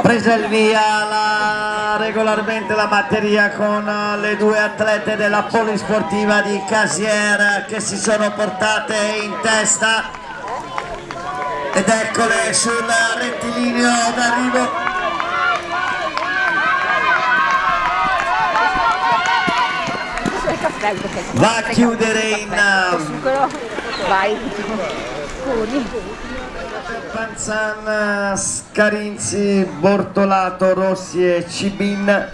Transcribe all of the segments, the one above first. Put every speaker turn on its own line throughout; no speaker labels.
Presa il via regolarmente la batteria con le due atlete della polisportiva di Casier che si sono portate in testa ed eccole sul rettilineo d'arrivo. Va a chiudere in Panzan, Scarinzi, Bortolato, Rossi e Cibin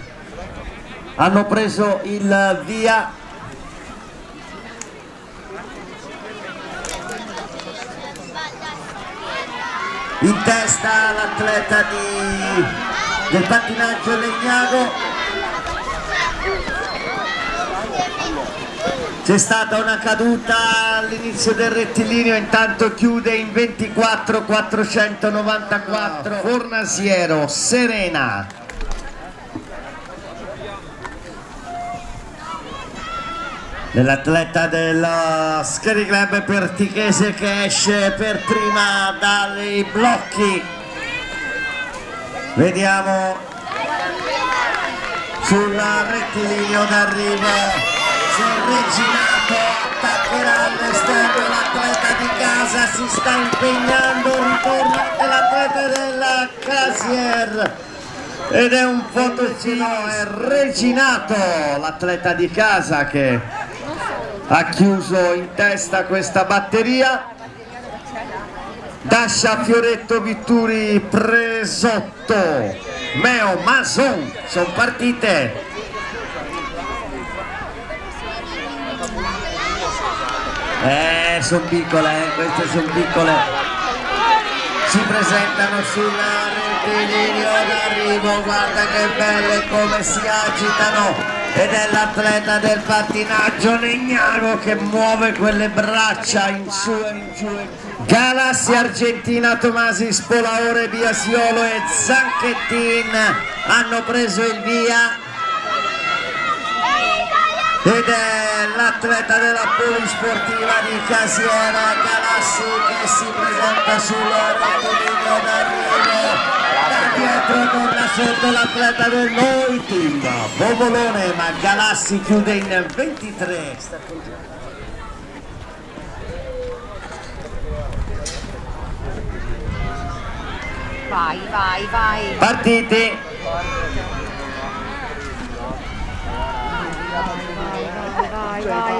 hanno preso il via. In testa l'atleta del pattinaggio Legnago. C'è stata una caduta all'inizio del rettilineo, intanto chiude in 24.494 Fornasiero, Serena. Nell'atleta del Scary Club Pertichese che esce per prima dai blocchi. Vediamo sul rettilineo d'arrivo. Reginato attaccherà all'esterno l'atleta di casa, si sta impegnando, ritorna anche l'atleta della Casier ed è un fotocino, è Reginato l'atleta di casa che ha chiuso in testa questa batteria. Dascia, Fioretto, Vitturi, Presotto, Meo, Mason sono partite. Sono piccole, queste sono piccole. Si presentano sul rettilineo d'arrivo, guarda che belle come si agitano. Ed è l'atleta del pattinaggio Legnago che muove quelle braccia in su e in giù. Galassi, Argentina, Tomasi, Spolaore, Biasiolo e Zanchettin hanno preso il via. Ed è l'atleta della polisportiva di Casiera, Galassi, che si presenta sul rettilineo d'arrivo. Da dietro torna sotto l'atleta del Noi Team, Bovolone, ma Galassi chiude in 23.
Vai, vai, vai.
Partiti.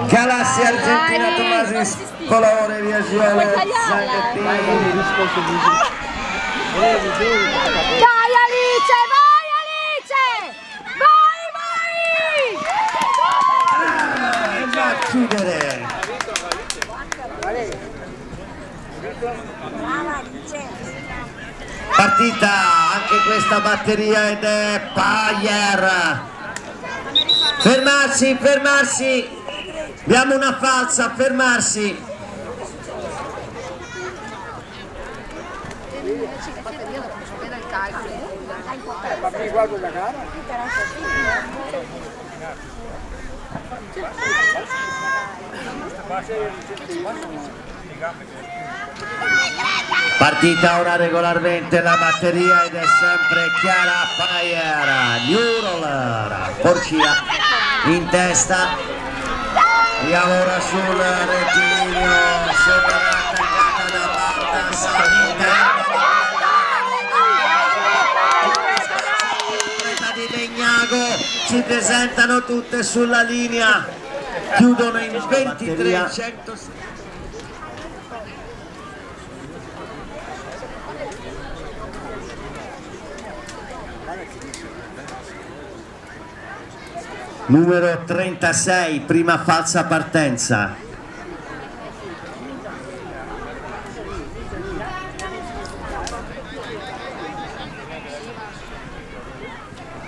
Galassi, Argentina, Tomasi, Spolaore, Biasiolo, Zanettini.
Dai Alice, vai Alice! Vai, vai!
Va a chiudere. Partita anche questa batteria ed è Payer. Fermarsi, fermarsi. Abbiamo una falsa, fermarsi. Partita ora regolarmente la batteria ed è sempre Chiara Payer, Neuroler, Porcia in testa. Andiamo ora sul rettilineo, sembra attaccata da Marta Savita. Di Legnago si presentano tutte sulla linea, chiudono in 23. Numero 36, prima falsa partenza.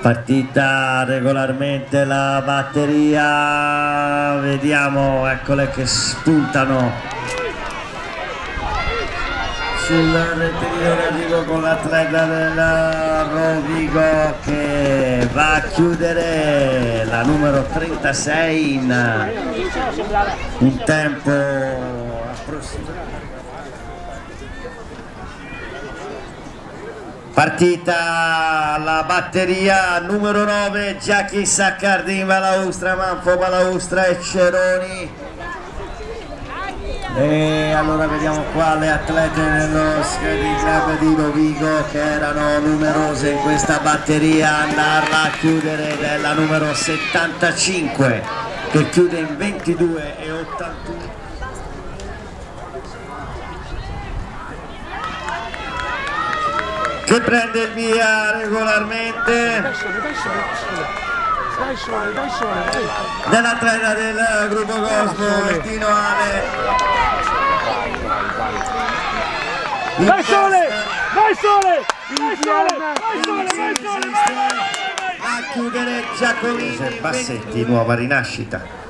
Partita regolarmente la batteria, vediamo, eccole che spuntano sul rettilineo d'arrivo con l'atleta del Rovigo che va a chiudere la numero 36 in un tempo approssimato. Partita alla batteria numero 9, Giacchi Saccardin, Balaustra, Manfo, Balaustra e Ceroni. E allora vediamo qua le atlete dello Skating Club di Rovigo, che erano numerose in questa batteria, andarla a chiudere della numero 75 che chiude in 22,81. Che prende il via regolarmente dell'atleta del gruppo Cosmo, Tino Ale.
Vai Sole! Vai Sole! Vai Sole! Vai Sole! Vai Sole!
A chiudere Giacomini. Bassetti, nuova rinascita.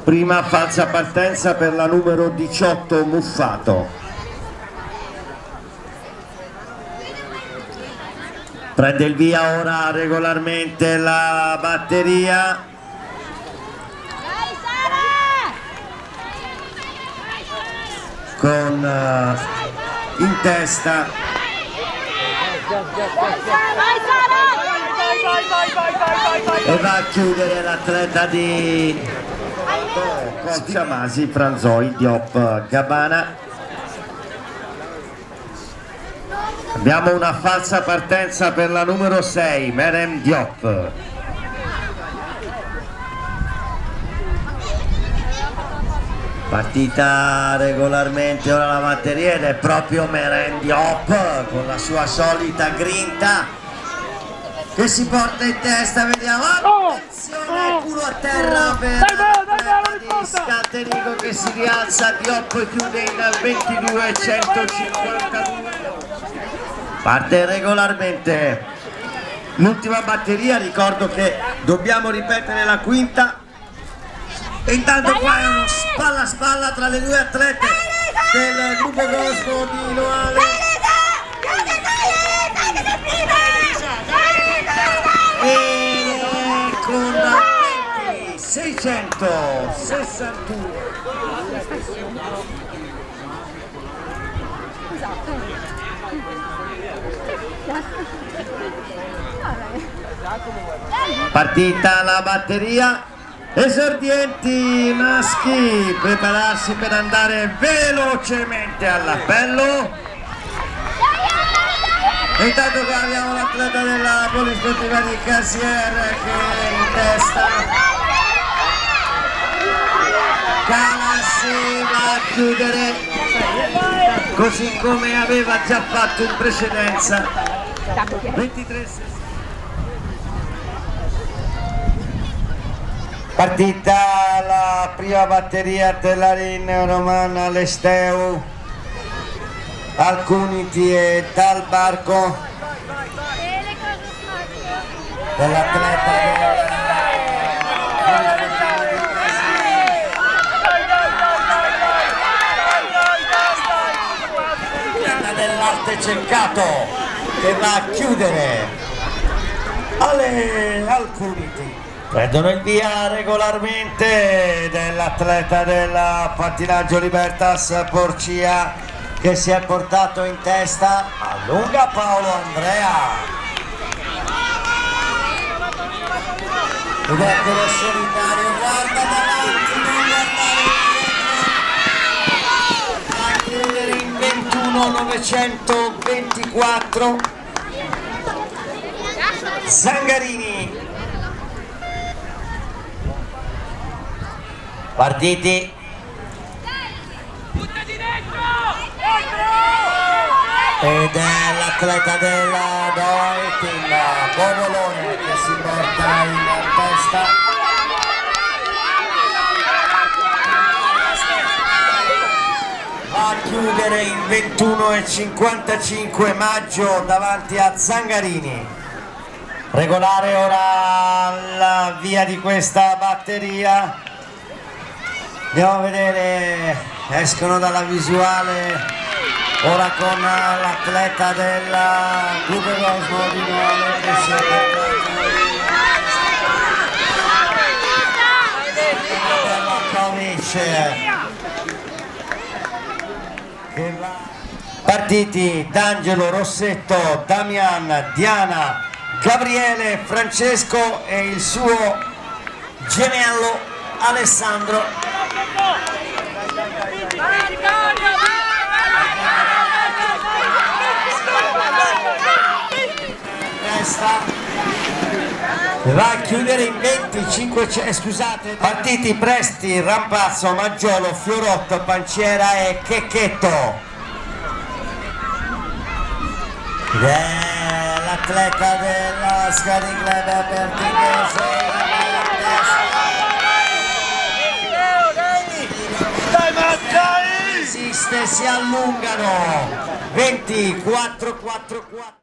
Prima falsa partenza per la numero 18 Muffato. Prende il via ora regolarmente la batteria. Con in testa e va a chiudere l'atleta di Cocciamasi, Franzoi, Diop, Gabbana. Abbiamo una falsa partenza per la numero 6 Merem Diop. Partita regolarmente ora la batteria ed è proprio Merem Diop con la sua solita grinta che si porta in testa, vediamo, attenzione, culo a terra per di Scatterico che si rialza, Diop chiude in 22,152. Parte regolarmente l'ultima batteria, ricordo che dobbiamo ripetere la quinta e intanto qua è uno spalla a spalla tra le due atlete del gruppo Cosmo di Noale. E con 661. Partita la batteria, esordienti maschi, prepararsi per andare velocemente all'appello. E intanto qua abbiamo l'atleta della Polisportiva di Casier che è in testa. Calassi va a chiudere così come aveva già fatto in precedenza. 23. Partita la prima batteria Tellarin, Romana, Lesteu, Alcuniti e Dal Barco dell'atleta dell'Arte Ceccato che va a chiudere alle Alcuniti. Prendono il via regolarmente dell'atleta del pattinaggio Libertas Porcia che si è portato in testa, allunga Paolo Andrea. Ed eccolo solitario, guarda davanti, non guardare a chiudere in 21,924 Zangarini. Partiti. Ed è l'atleta della Doetin, Bovolone, che si porta in testa. Va a chiudere in 21,55 Maggio davanti a Zangarini. Regolare ora la via di questa batteria. Andiamo a vedere, escono dalla visuale ora con l'atleta del gruppo Cosmo di Noale che si è portato Partiti D'Angelo, Rossetto, Damian, Diana, Gabriele, Francesco e il suo gemello Alessandro. Va a chiudere in 25, scusate, partiti Presti, Rampazzo, Maggiolo, Fiorotto, Panciera e Checchetto. L'atleta della Scadi Club Pertinese si allungano 24-4-4.